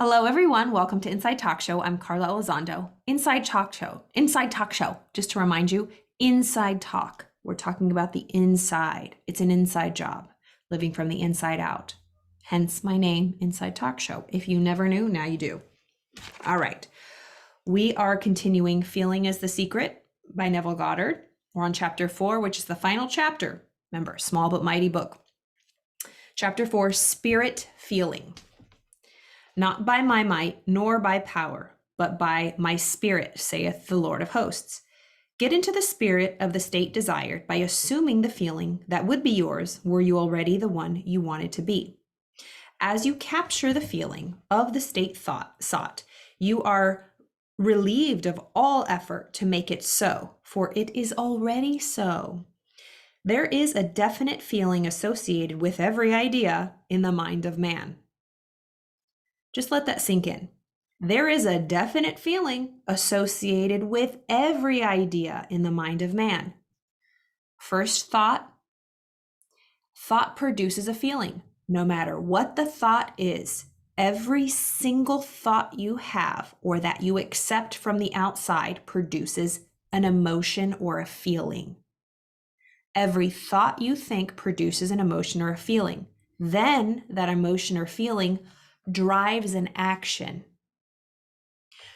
Hello, everyone. Welcome to Inside Talk Show. I'm Carla Elizondo. Inside Talk Show. Just to remind you, inside talk. We're talking about the inside. It's an inside job, living from the inside out. Hence my name, Inside Talk Show. If you never knew, now you do. All right. We are continuing Feeling is the Secret by Neville Goddard. We're on chapter 4, which is the final chapter. Remember, small but mighty book. Chapter 4, Spirit Feeling. Not by my might, nor by power, but by my spirit, saith the Lord of hosts. Get into the spirit of the state desired by assuming the feeling that would be yours were you already the one you wanted to be. As you capture the feeling of the state sought, you are relieved of all effort to make it so, for it is already so. There is a definite feeling associated with every idea in the mind of man. Just let that sink in. There is a definite feeling associated with every idea in the mind of man. First thought produces a feeling. No matter what the thought is, every single thought you have or that you accept from the outside produces an emotion or a feeling. Every thought you think produces an emotion or a feeling. Then that emotion or feeling drives an action.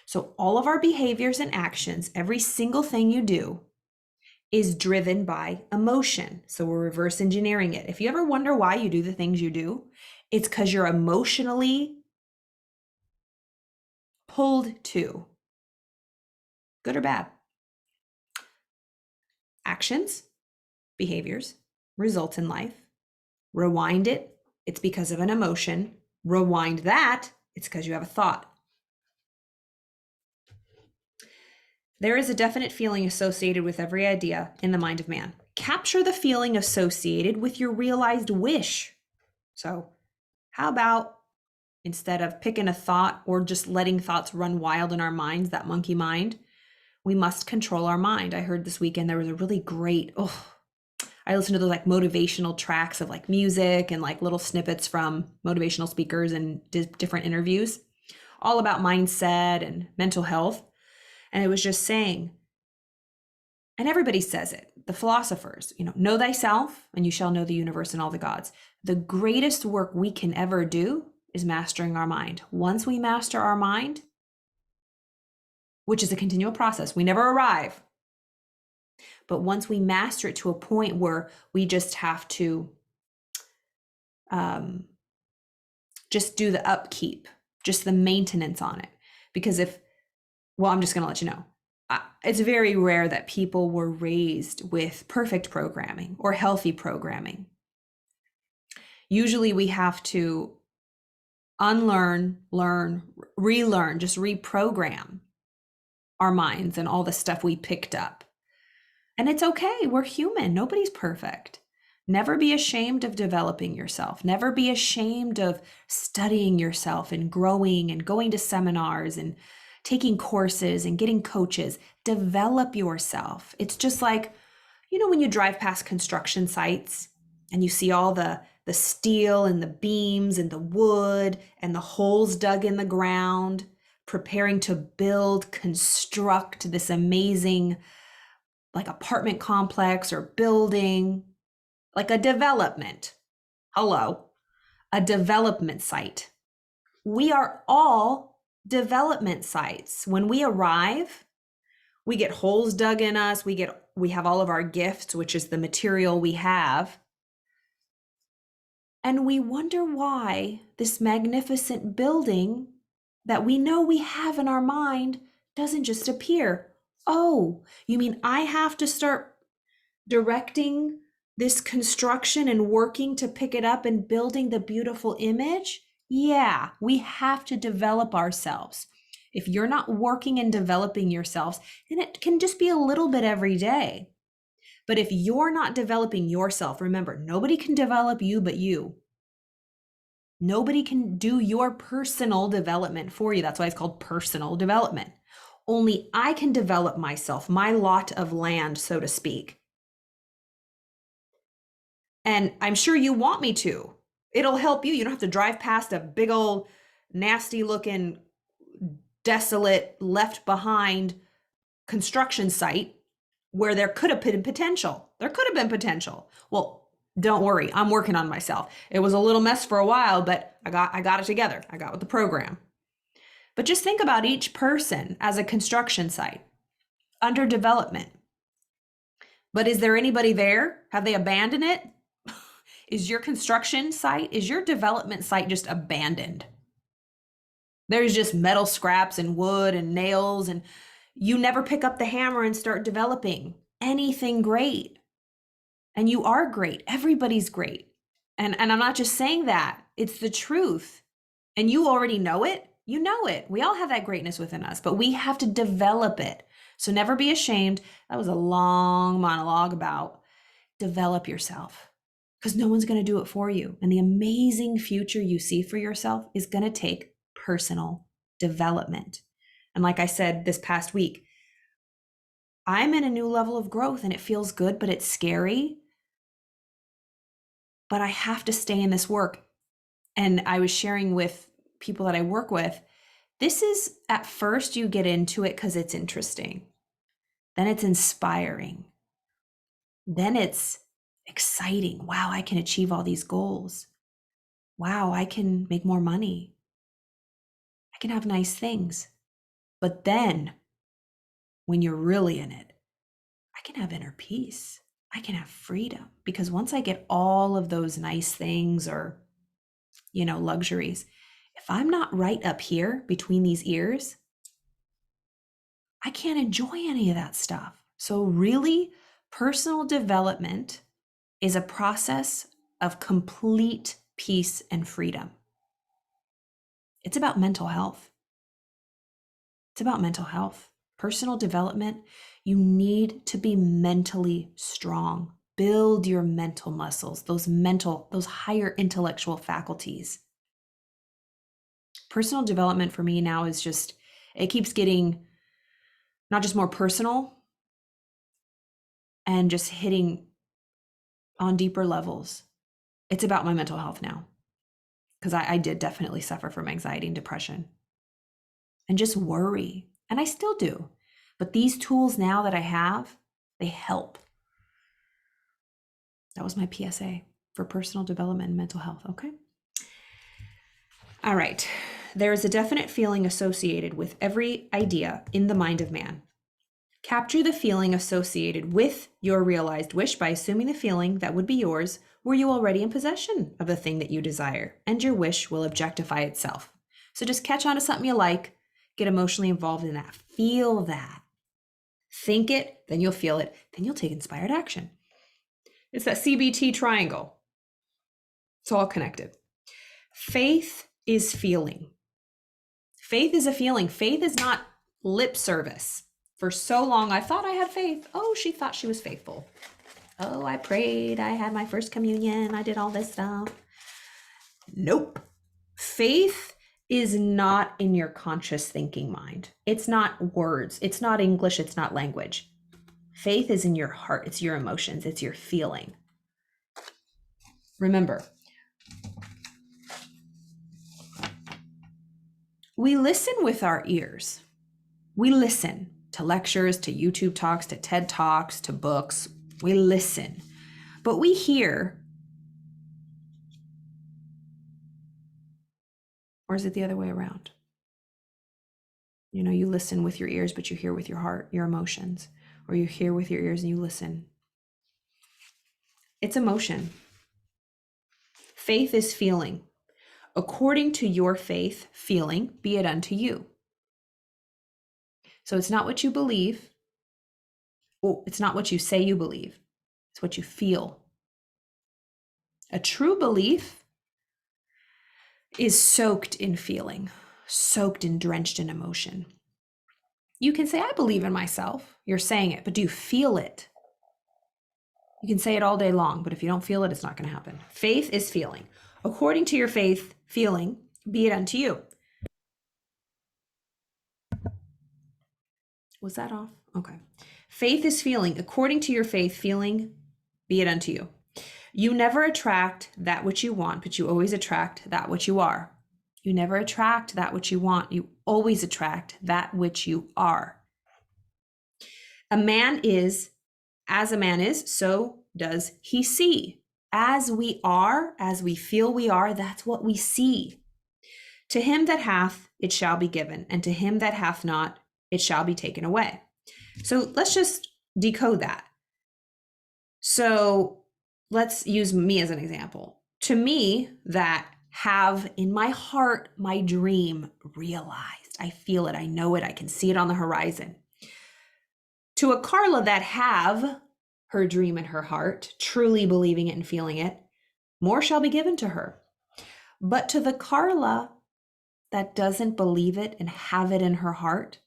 So all of our behaviors and actions, every single thing you do is driven by emotion. So we're reverse engineering it. If you ever wonder why you do the things you do, it's because you're emotionally pulled to, good or bad. Actions, behaviors, results in life. Rewind it, it's because of an emotion. Rewind that, it's because you have a thought. There is a definite feeling associated with every idea in the mind of man. Capture the feeling associated with your realized wish. So, how about instead of picking a thought or just letting thoughts run wild in our minds, that monkey mind, we must control our mind. I heard this weekend there was a really great, I listen to those like motivational tracks of like music and like little snippets from motivational speakers and different interviews, all about mindset and mental health. And it was just saying, and everybody says it, the philosophers, know thyself and you shall know the universe and all the gods. The greatest work we can ever do is mastering our mind. Once we master our mind, which is a continual process, we never arrive. But once we master it to a point where we just have to just do the upkeep, just the maintenance on it. Because I'm just going to let you know, it's very rare that people were raised with perfect programming or healthy programming. Usually we have to unlearn, learn, relearn, just reprogram our minds and all the stuff we picked up. And it's okay. We're human. Nobody's perfect. Never be ashamed of developing yourself. Never be ashamed of studying yourself and growing and going to seminars and taking courses and getting coaches. Develop yourself. It's just like, when you drive past construction sites and you see all the steel and the beams and the wood and the holes dug in the ground, preparing to construct this amazing like apartment complex or building, like a development. Hello, a development site. We are all development sites. When we arrive, we get holes dug in us. We have all of our gifts, which is the material we have. And we wonder why this magnificent building that we know we have in our mind doesn't just appear. Oh, you mean I have to start directing this construction and working to pick it up and building the beautiful image? Yeah, we have to develop ourselves. If you're not working and developing yourselves, and it can just be a little bit every day. But if you're not developing yourself, remember, nobody can develop you but you. Nobody can do your personal development for you. That's why it's called personal development. Only I can develop myself, my lot of land, so to speak. And I'm sure you want me to. It'll help you. You don't have to drive past a big old nasty looking, desolate, left behind construction site where there could have been potential. There could have been potential. Well, don't worry, I'm working on myself. It was a little mess for a while, but I got it together. I got with the program. But just think about each person as a construction site under development. But is there anybody there? Have they abandoned it? Is your construction site, is your development site just abandoned? There's just metal scraps and wood and nails, and you never pick up the hammer and start developing anything great. And you are great. Everybody's great. And I'm not just saying that. It's the truth. And you already know it. You know it. We all have that greatness within us, but we have to develop it. So never be ashamed. That was a long monologue about develop yourself, because no one's going to do it for you. And the amazing future you see for yourself is going to take personal development. And like I said this past week, I'm in a new level of growth and it feels good, but it's scary. But I have to stay in this work. And I was sharing with people that I work with, this is, at first you get into it because it's interesting. Then it's inspiring. Then it's exciting. Wow, I can achieve all these goals. Wow, I can make more money. I can have nice things. But then when you're really in it, I can have inner peace. I can have freedom, because once I get all of those nice things or, luxuries, if I'm not right up here between these ears, I can't enjoy any of that stuff. So really, personal development is a process of complete peace and freedom. It's about mental health. It's about mental health. Personal development, you need to be mentally strong. Build your mental muscles, those higher intellectual faculties. Personal development for me now is just, it keeps getting not just more personal and just hitting on deeper levels. It's about my mental health now, because I did definitely suffer from anxiety and depression and just worry. And I still do. But these tools now that I have, they help. That was my PSA for personal development and mental health, okay? All right. There is a definite feeling associated with every idea in the mind of man. Capture the feeling associated with your realized wish by assuming the feeling that would be yours were you already in possession of the thing that you desire, and your wish will objectify itself. So just catch on to something you like, get emotionally involved in that, feel that. Think it, then you'll feel it, then you'll take inspired action. It's that CBT triangle. It's all connected. Faith is feeling. Faith is a feeling. Faith is not lip service. For so long, I thought I had faith. Oh, she thought she was faithful. Oh, I prayed. I had my first communion. I did all this stuff. Nope. Faith is not in your conscious thinking mind. It's not words. It's not English. It's not language. Faith is in your heart. It's your emotions. It's your feeling. Remember, we listen with our ears. We listen to lectures, to YouTube talks, to TED Talks, to books. We listen, but we hear. Or is it the other way around? You listen with your ears, but you hear with your heart, your emotions. Or you hear with your ears and you listen. It's emotion. Faith is feeling. According to your faith, feeling, be it unto you. So it's not what you believe. Oh, it's not what you say you believe. It's what you feel. A true belief is soaked in feeling, soaked and drenched in emotion. You can say, I believe in myself. You're saying it, but do you feel it? You can say it all day long, but if you don't feel it, it's not going to happen. Faith is feeling. According to your faith, feeling, be it unto you. Was that off? Okay. Faith is feeling. According to your faith, feeling, be it unto you. You never attract that which you want, but you always attract that which you are. You never attract that which you want. You always attract that which you are. A man is, as a man is, so does he see. As we are, as we feel we are, that's what we see. To him that hath, it shall be given, and to him that hath not, it shall be taken away. So let's just decode that. So let's use me as an example. To me, that have in my heart my dream realized. I feel it, I know it, I can see it on the horizon. To a Carla that have her dream in her heart, truly believing it and feeling it, more shall be given to her. But to the Carla that doesn't believe it and have it in her heart,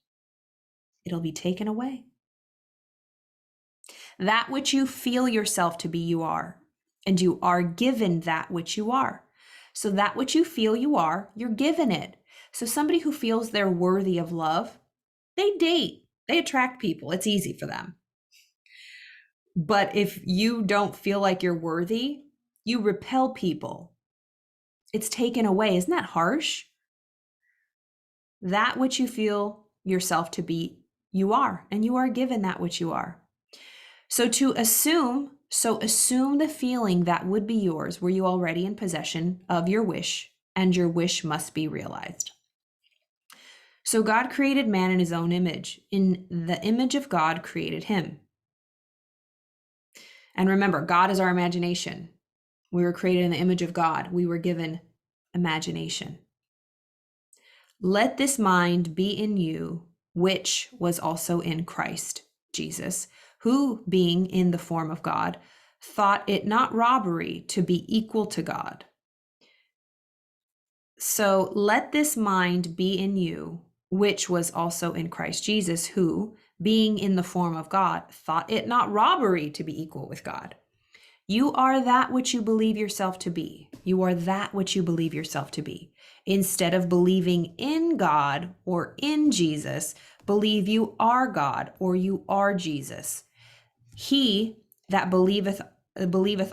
it'll be taken away. That which you feel yourself to be, you are, and you are given that which you are. So that which you feel you are, you're given it. So somebody who feels they're worthy of love, they date, they attract people. It's easy for them. But if you don't feel like you're worthy, you repel people. It's taken away. Isn't that harsh? That which you feel yourself to be, you are, and you are given that which you are. So assume the feeling that would be yours were you already in possession of your wish, and your wish must be realized. So God created man in his own image. In the image of God created him. And remember, God is our imagination. We were created in the image of God. We were given imagination. Let this mind be in you, which was also in Christ Jesus, who, being in the form of God, thought it not robbery to be equal to God. So let this mind be in you, which was also in Christ Jesus, who, being in the form of God, thought it not robbery to be equal with God. You are that which you believe yourself to be. You are that which you believe yourself to be. Instead of believing in God or in Jesus, believe you are God or you are Jesus. He that believeth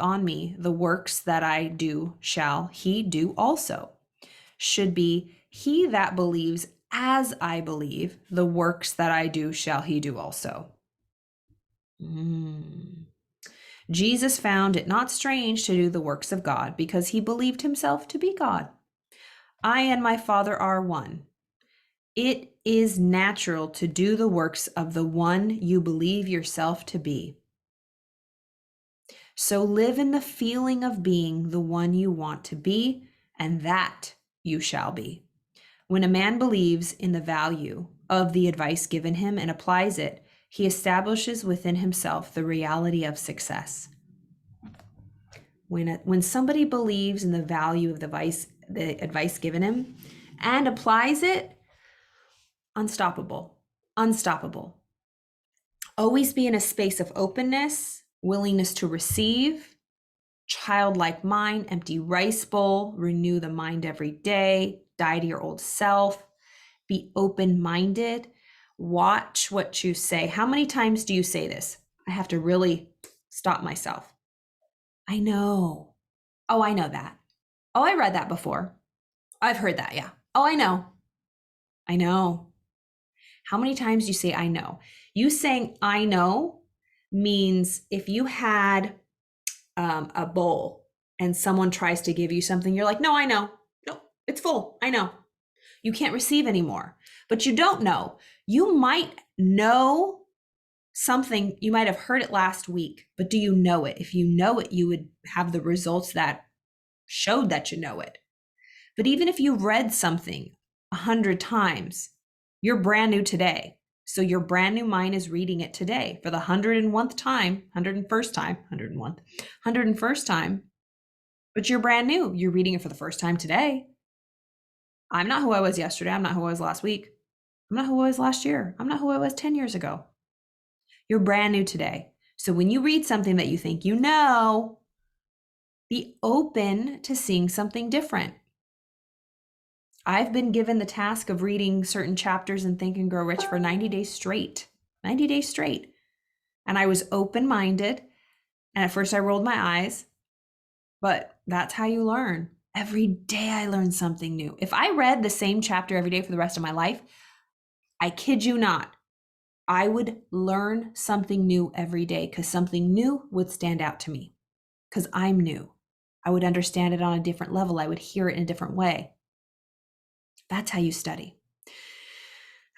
on me, the works that I do shall he do also. Should be, he that believes as I believe, the works that I do shall he do also. Jesus found it not strange to do the works of God, because he believed himself to be God. I and my Father are one. It is natural to do the works of the one you believe yourself to be. So live in the feeling of being the one you want to be, and that you shall be. When a man believes in the value of the advice given him and applies it, he establishes within himself the reality of success. When somebody believes in the value of the advice given him and applies it, unstoppable. Always be in a space of openness, willingness to receive, childlike mind, empty rice bowl, renew the mind every day, die to your old self, be open-minded, watch what you say. How many times do you say this? I have to really stop myself. I know. Oh, I know that. Oh, I read that before. I've heard that, yeah. Oh, I know. How many times do you say I know? You saying I know means if you had a bowl and someone tries to give you something, you're like, no, I know. No, it's full. I know. You can't receive anymore, but you don't know. You might know something, you might have heard it last week, but do you know it? If you know it, you would have the results that showed that you know it. But even if you read something 100 times, you're brand new today. So your brand new mind is reading it today for the 101st time, 101st time, 101st time, but you're brand new. You're reading it for the first time today. I'm not who I was yesterday. I'm not who I was last week. I'm not who I was last year. I'm not who I was 10 years ago. You're brand new today. So when you read something that you think you know, be open to seeing something different. I've been given the task of reading certain chapters in Think and Grow Rich for 90 days straight. 90 days straight. And I was open-minded. And at first I rolled my eyes. But that's how you learn. Every day I learn something new. If I read the same chapter every day for the rest of my life, I kid you not, I would learn something new every day because something new would stand out to me because I'm new. I would understand it on a different level. I would hear it in a different way. That's how you study.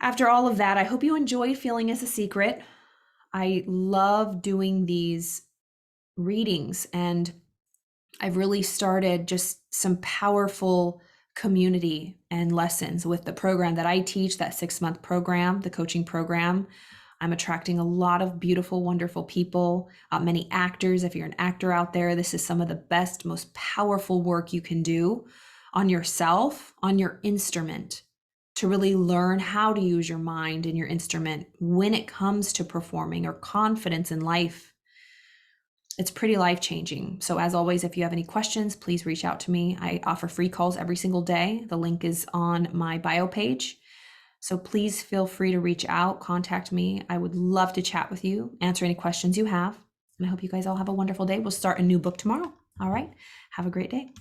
After all of that, I hope you enjoy Feeling is a Secret. I love doing these readings, and I've really started just some powerful community and lessons with the program that I teach, that 6-month program, the coaching program. I'm attracting a lot of beautiful, wonderful people, many actors. If you're an actor out there, this is some of the best, most powerful work you can do on yourself, on your instrument, to really learn how to use your mind and your instrument when it comes to performing or confidence in life. It's pretty life-changing. So as always, if you have any questions, please reach out to me. I offer free calls every single day. The link is on my bio page. So please feel free to reach out, contact me. I would love to chat with you, answer any questions you have. And I hope you guys all have a wonderful day. We'll start a new book tomorrow. All right. Have a great day.